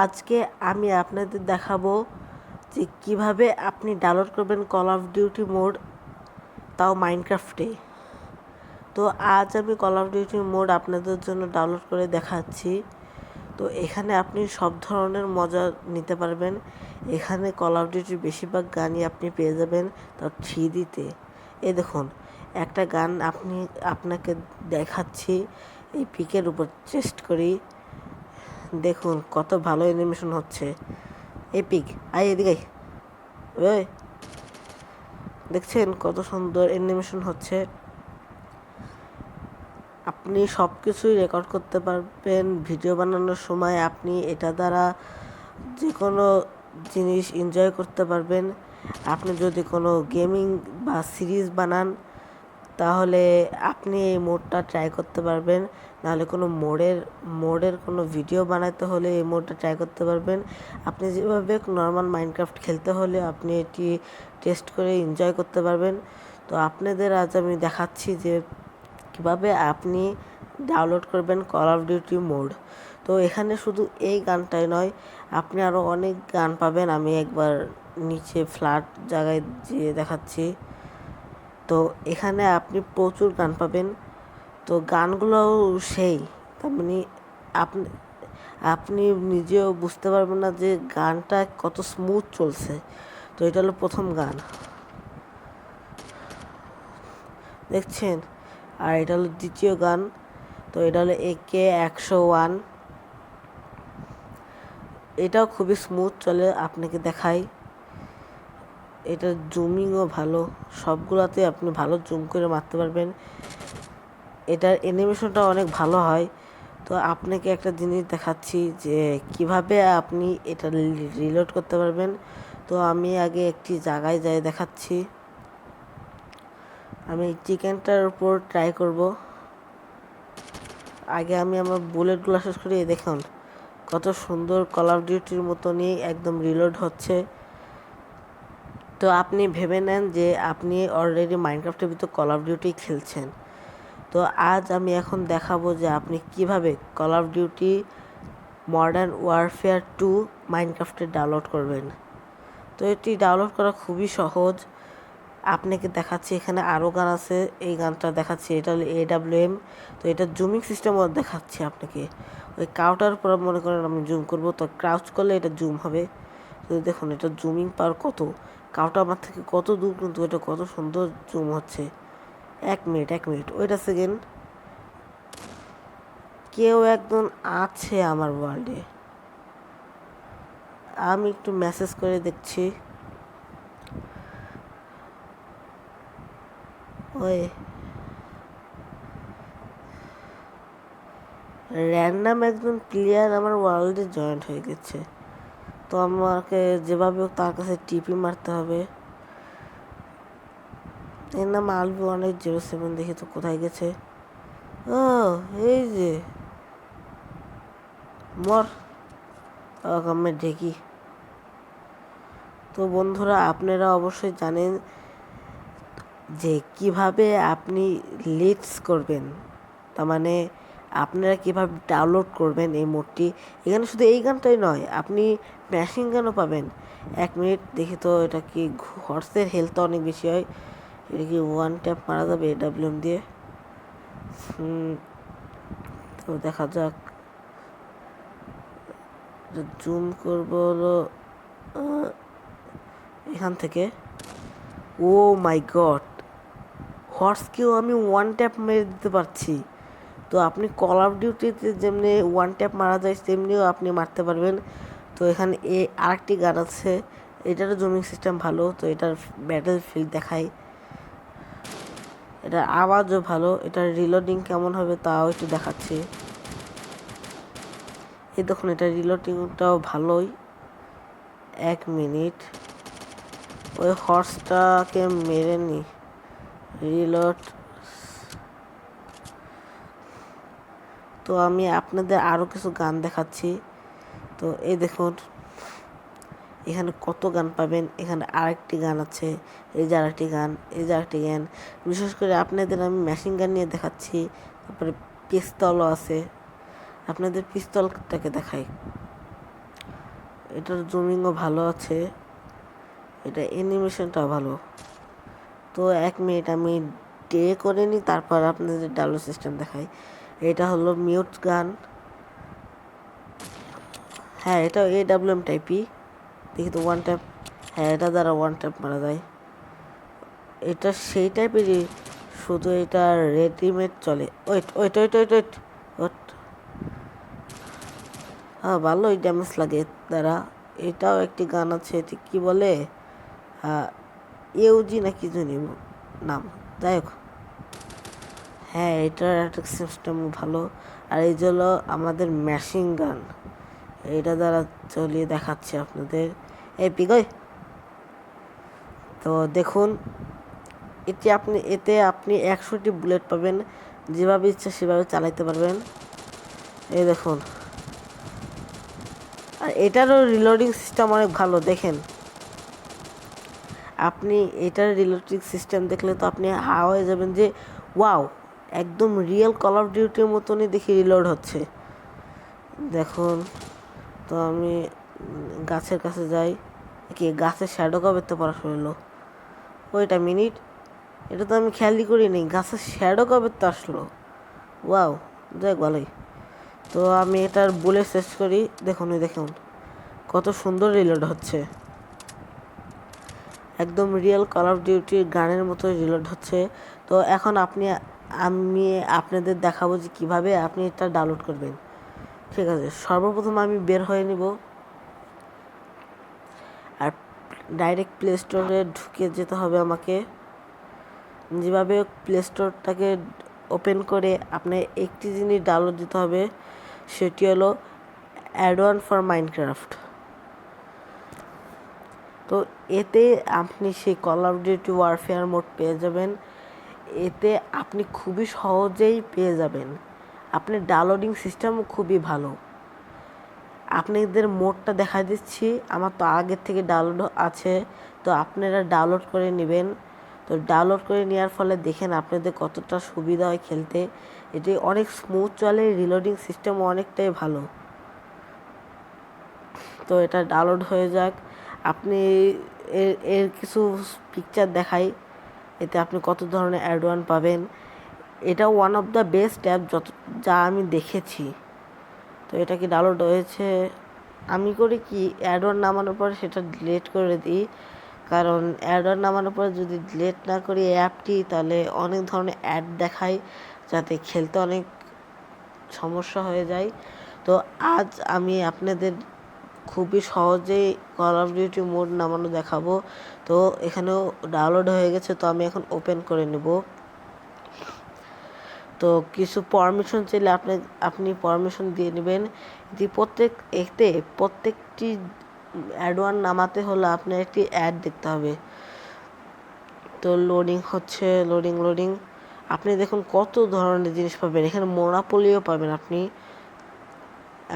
আজকে আমি আপনাদের দেখাবো যে কিভাবে আপনি ডাউনলোড করবেন কল অফ ডিউটি মোড, তাও মাইনক্রাফটে। তো আজ আমি কল অফ ডিউটি মোড আপনাদের জন্য ডাউনলোড করে দেখাচ্ছি। তো এখানে আপনি সব ধরনের মজা নিতে পারবেন। এখানে কল অফ ডিউটির বেশিরভাগ গানই আপনি পেয়ে যাবেন তাও 3Dতে। এই দেখুন একটা গান আপনাকে দেখাচ্ছি, এই পিকের উপর চেস্ট করি। দেখুন কত ভালো অ্যানিমেশন হচ্ছে। এপিক আয় এদিকে, ওই দেখছেন কত সুন্দর অ্যানিমেশন হচ্ছে। আপনি সব কিছুই রেকর্ড করতে পারবেন। ভিডিও বানানোর সময় আপনি এটা দ্বারা যে কোনো জিনিস এনজয় করতে পারবেন। আপনি যদি কোনো গেমিং বা সিরিজ বানান তাহলে আপনি এই মোডটা ট্রাই করতে পারবেন। নাহলে কোনো মোডের কোনো ভিডিও বানাতে হলে এই মোডটা ট্রাই করতে পারবেন। আপনি যেভাবে নর্মাল মাইনক্রাফট খেলতে হলে আপনি এটি টেস্ট করে এনজয় করতে পারবেন। তো আপনাদের আজ আমি দেখাচ্ছি যে কীভাবে আপনি ডাউনলোড করবেন কল অফ ডিউটি মোড। তো এখানে শুধু এই গানটাই নয়, আপনি আরও অনেক গান পাবেন। আমি একবার নিচে ফ্ল্যাট জায়গায় যেয়ে দেখাচ্ছি। তো এখানে আপনি প্রচুর গান পাবেন। তো গানগুলোও সেই, তার মানে আপনি আপনি নিজেও বুঝতে পারবেন না যে গানটা কত স্মুথ চলছে। তো এটা হলো প্রথম গান, দেখছেন। আর এটা হলো দ্বিতীয় গান। তো এটা হলো AK-101। এটাও খুবই স্মুথ চলে, আপনাকে দেখাই। এটার জুমিংও ভালো, সবগুলোতে আপনি ভালো জুম করে মারতে পারবেন। এটার অ্যানিমেশনটা অনেক ভালো হয়। তো আপনাকে একটা জিনিস দেখাচ্ছি যে কিভাবে আপনি এটা রিলোড করতে পারবেন। তো আমি আগে একটি জায়গায় যাই দেখাচ্ছি। আমি চিকেনটার উপর ট্রাই করব। আগে আমি আমার বুলেটগুলো শেষ করি। দেখুন কত সুন্দর কল অফ ডিউটির মতনই একদম রিলোড হচ্ছে। তো আপনি ভেবে নেন যে আপনি অলরেডি মাইনক্রাফটের ভিতর কল অফ ডিউটি খেলছেন। তো আজ আমি এখন দেখাবো যে আপনি কিভাবে call of duty modern warfare 2 মাইনক্রাফটে ডাউনলোড করবেন। তো এটি ডাউনলোড করা খুবই সহজ। আপনাকে দেখাচ্ছি, এখানে আরও গান আছে। এই গানটা দেখাচ্ছি, এটা হলো AWM। তো এটা জুমিং সিস্টেমও দেখাচ্ছি আপনাকে। ওই কাউটার উপর মনে করেন আমি জুম করব, তো ক্রাউচ করলে এটা জুম হবে। তো দেখুন এটা জুমিং পাওয়ার কত, কাউটা আমার থেকে কত দূর, কিন্তু এটা কত সুন্দর জুম হচ্ছে। 1 মিনিট ওইটা সেকেন্ড। কেউ একজন আছে আমার ওয়ার্ল্ডে, আমি একটু মেসেজ করে দেখছি। ওই র্যান্ডাম একজন প্লেয়ার আমার ওয়ার্ল্ডে জয়েন্ট হয়ে গেছে। তো আমাকে যেভাবে হোক তার কাছে টিপি মারতে হবে। এর নাম Albi1807। দেখি তো কোথায় গেছে। ও এই যে মর আমি ঢেকি। তো বন্ধুরা আপনারা অবশ্যই জানেন যে কিভাবে আপনি লিডস করবেন, তার মানে আপনারা কীভাবে ডাউনলোড করবেন এই মোডটি। এখানে শুধু এই গানটাই নয়, আপনি মেশিন গানও পাবেন। 1 মিনিট দেখি তো, এটা কি হর্সের হেলথ অনেক বেশি হয়। এটা কি ওয়ান ট্যাপ মারা যাবে AWM দিয়ে? তো দেখা যাক, জুম করবো হলো এখান থেকে। ও মাই গড, হর্সকেও আমি ওয়ান ট্যাপ মেরে দিতে পারছি। তো আপনি কল অফ ডিউটিতে যেমনি ওয়ান ট্যাপ মারা যায় তেমনিও আপনি মারতে পারবেন। তো এখানে আরেকটি গান আছে, এটারও জুমিং সিস্টেম ভালো। তো এটার ব্যাটেল ফিল্ড দেখায়, এটার আওয়াজও ভালো। এটার রিলোডিং কেমন হবে তাও একটু দেখাচ্ছি। এই দেখুন এটা রিলোডিংটাও ভালোই। 1 মিনিট, ওই হর্সটাকে মেরে নি, রিলোড। তো আমি আপনাদের আরও কিছু গান দেখাচ্ছি। তো এই দেখুন এখানে কত গান পাবেন। এখানে আরেকটি গান আছে, এই যে আরেকটি গান, এই যে আরেকটি গান। বিশেষ করে আপনাদের আমি মেশিন গান নিয়ে দেখাচ্ছি। তারপরে পিস্তলও আছে, আপনাদের পিস্তলটাকে দেখাই। এটার জুমিংও ভালো আছে, এটা অ্যানিমেশনটা ভালো। তো 1 মিনিট আমি ডে করে নিই, তারপর আপনাদের ডাউনলোড সিস্টেম দেখাই। এটা হলো মিউট গান। হ্যাঁ, এটা AWM টাইপই, দেখি তো ওয়ান ট্যাপ। হ্যাঁ, এটা দ্বারা ওয়ান ট্যাপ মারা যায়। এটা সেই টাইপেরই, শুধু এটা রেডিমেড চলে। Wait wait wait wait wait wait হ্যাঁ, ভালোই ড্যামেজ লাগে দ্বারা। এটাও একটি গান আছে, এটি কী বলে, ইউজি না কি জানি নাম, যাই হোক। হ্যাঁ, এটার অ্যাটাক সিস্টেম ভালো। আর এই হলো আমাদের মেশিন গান, এটা দ্বারা চলিয়ে দেখাচ্ছে আপনাদের। এই পিগই, তো দেখুন এতে আপনি 100টি বুলেট পাবেন, যেভাবে ইচ্ছা সেভাবে চালাইতে পারবেন। এই দেখুন, আর এটারও রিলোডিং সিস্টেম অনেক ভালো। দেখেন, আপনি এটার রিলোডিং সিস্টেম দেখলে তো আপনি হাওয়া হয়ে যাবেন যে ওয়াও, একদম রিয়েল কল অফ ডিউটির মতনই দেখি রিলোড হচ্ছে। দেখুন, তো আমি গাছের কাছে যাই। কি গাছের শ্যাডো কবে তো পড়া হলো? ওইটা মিনিট, এটা তো আমি খেয়ালই করিনি, গাছের শ্যাডো কবে তো আসলো। ওয়াও, দেখ ভালোই। তো আমি এটার বুলেট শেষ করি। দেখুন দেখুন কত সুন্দর রিলোড হচ্ছে, একদম রিয়েল কল অফ ডিউটির গানের মতো রিলোড হচ্ছে। তো এখন আমি আপনাদের দেখাবো যে কীভাবে আপনি এটা ডাউনলোড করবেন। ঠিক আছে, সর্বপ্রথম আমি বের হয়ে নিব, আর ডাইরেক্ট প্লে স্টোরে ঢুকে যেতে হবে আমাকে। যেভাবে প্লে স্টোরটাকে ওপেন করে আপনার একটি জিনিস ডাউনলোড দিতে হবে, সেটি হলো অ্যাড-অন ফর মাইনক্রাফট। তো এতে আপনি সেই call of duty warfare mode পেয়ে যাবেন। এতে আপনি খুবই সহজেই পেয়ে যাবেন। আপনার ডাউনলোডিং সিস্টেমও খুবই ভালো। আপনাদের মোডটা দেখা দিচ্ছি, আমার তো আগের থেকে ডাউনলোড আছে, তো আপনারা ডাউনলোড করে নেবেন। তো ডাউনলোড করে নেওয়ার ফলে দেখেন আপনাদের কতটা সুবিধা হয় খেলতে। এটি অনেক স্মুথ চলে, রিলোডিং সিস্টেমও অনেকটাই ভালো। তো এটা ডাউনলোড হয়ে যাক। আপনি এর কিছু পিকচার দেখাই, এতে আপনি কত ধরনের অ্যাড-অন পাবেন। এটা one of the best app যা আমি দেখেছি। তো এটা কি ডাউনলোড হয়েছে, আমি করি কি অ্যাড-অন নামানোর পর সেটা ডিলিট করে দিই, কারণ অ্যাড-অন নামানোর পর যদি ডিলিট না করি অ্যাপটি, তাহলে অনেক ধরনের অ্যাড দেখায়, যাতে খেলতে অনেক সমস্যা হয়ে যায়। তো আজ আমি আপনাদের খুবই সহজেই কল অফ ডিউটি মোড নামানো দেখাবো। তো এখানেও ডাউনলোড হয়ে গেছে, তো আমি এখন ওপেন করে নেব। তো কিছু পারমিশন চাইলে আপনি পারমিশন দিয়ে নেবেন। প্রত্যেকটি অ্যাড-অন নামাতে হলে আপনার একটি অ্যাড দেখতে হবে। তো লোডিং হচ্ছে, লোডিং। আপনি দেখুন কত ধরনের জিনিস পাবেন, এখানে মোনোপলিও পাবেন আপনি,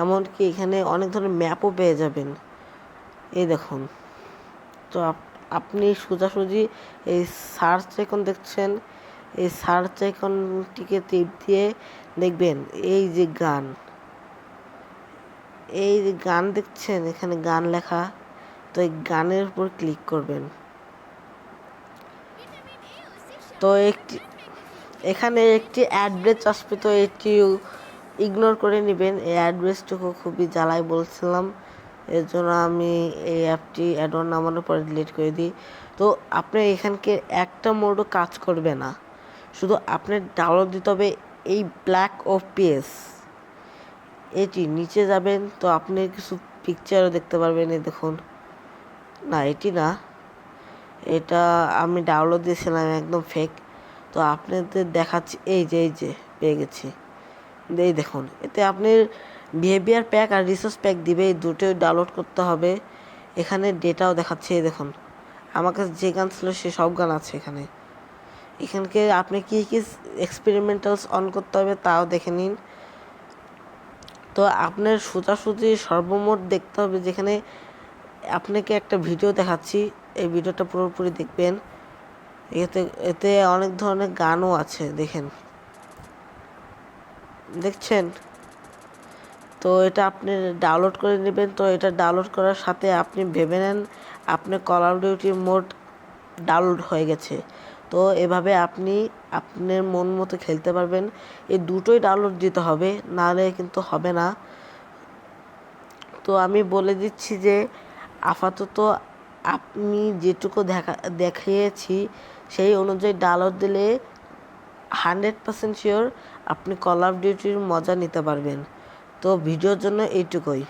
এমনকি এখানে অনেক ধরনের ম্যাপও পেয়ে যাবেন। এই দেখুন, তো আপনি সোজাসুজি এই সার্চ আইকন দেখছেন, এই সার্চ আইকনটিকে টিপ দিয়ে দেখবেন এই যে গান দেখছেন, এখানে গান লেখা, তো এই গানের উপর ক্লিক করবেন। তো এখানে একটি অ্যাড্রেস আসবে, তো এটি ইগনোর করে নেবেন। এই অ্যাড্রেসটুকু খুবই জ্বালায় বলছিলাম, এর জন্য আমি এই অ্যাপটি অ্যাড-অন নামানোর পরে ডিলিট করে দিই। তো আপনার এখানকে একটা মোডও কাজ করবে না, শুধু আপনার ডাউনলোড দিতে হবে এই ব্ল্যাক ওপিএস। এটি নিচে যাবেন, তো আপনি কিছু পিকচারও দেখতে পারবেন। এই দেখুন, না এটি না, এটা আমি ডাউনলোড দিয়েছিলাম একদম ফেক। তো আপনাদের দেখাচ্ছি, এই যে পেয়ে গেছি। এই দেখুন, এতে আপনার বিহেভিয়ার প্যাক আর রিসোর্স প্যাক দিবে, এই দুটোই ডাউনলোড করতে হবে। এখানে ডেটাও দেখাচ্ছে, এই দেখুন আমার কাছে যে গান ছিল সে সব গান আছে এখানে। এখানকে আপনি কি এক্সপেরিমেন্টালস অন করতে হবে তাও দেখে নিন। তো আপনার সোজাসুজি সর্বমোট দেখতে হবে, যেখানে আপনাকে একটা ভিডিও দেখাচ্ছি, এই ভিডিওটা পুরোপুরি দেখবেন। এতে অনেক ধরনের গানও আছে, দেখছেন। তো এটা আপনি ডাউনলোড করে নেবেন। তো এটা ডাউনলোড করার সাথে আপনি ভেবে নেন আপনার call of duty mode download হয়ে গেছে। তো এভাবে আপনি আপনার মন মতো খেলতে পারবেন। এই দুটোই ডাউনলোড দিতে হবে, নাহলে কিন্তু হবে না। তো আমি বলে দিচ্ছি যে আপাতত আপনি যেটুকু দেখিয়েছি সেই অনুযায়ী ডাউনলোড দিলে 100% শিওর আপনি কল অফ ডিউটির মজা নিতে পারবেন। তো ভিডিওর জন্য এইটুকুই।